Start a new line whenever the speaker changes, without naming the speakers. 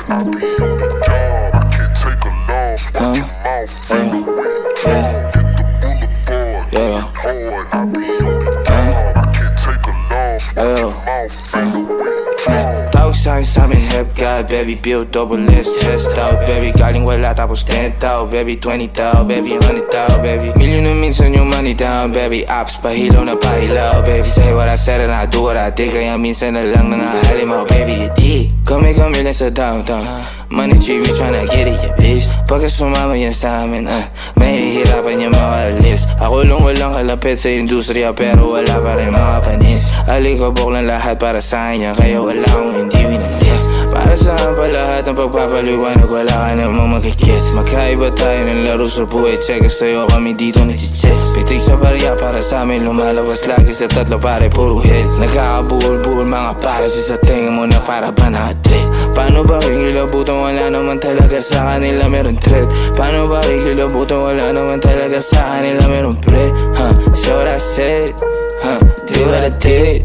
I be on the job, I can't take a loss. Watch your mouth, finger when you talk. Hit the boulevard,
Yeah.
hard. I be on the job, I can't take a loss. Watch your mouth, finger when you talk.
Tawag sa'kin sa'min hep God, baby, build double list, test out, baby, galing wala tapos 10 tao, baby, 20 tao, baby, 100 tao, baby. Milyon na minsan yung money down, baby, apps, pahilaw na pahilaw, baby. Say what I said and I do what I did, kaya minsan na lang nangahalimaw, baby, you dig. Kami lang sa downtown, money tree, we tryna get it, yeah, bitch. Pagka sumama yan sa'min, mahihirapan niya makalis. Ako lang walang kalapit sa industriya, pero wala pa rin mga panis. Alikabok lang lahat para sa kanya, kaya wala akong hindi winalis. Para saan pa lahat ng pagpapaliwanag, wala ka namang magkikiss. Magkaiba tayo ng laro sa buhay, check sa'yo kami dito nag-chess. Pitik sa barya para sa amin, lumalabas lagi sa tatlo pare puro hits. Nagkakabuhol-buhol mga para sa tingin mo na para ba na-trip. Paano ba kikilabutan, wala naman talaga sa kanila meron threat. Paano ba kikilabutan, wala naman talaga sa kanila meron pre. Say what I said, do what I did.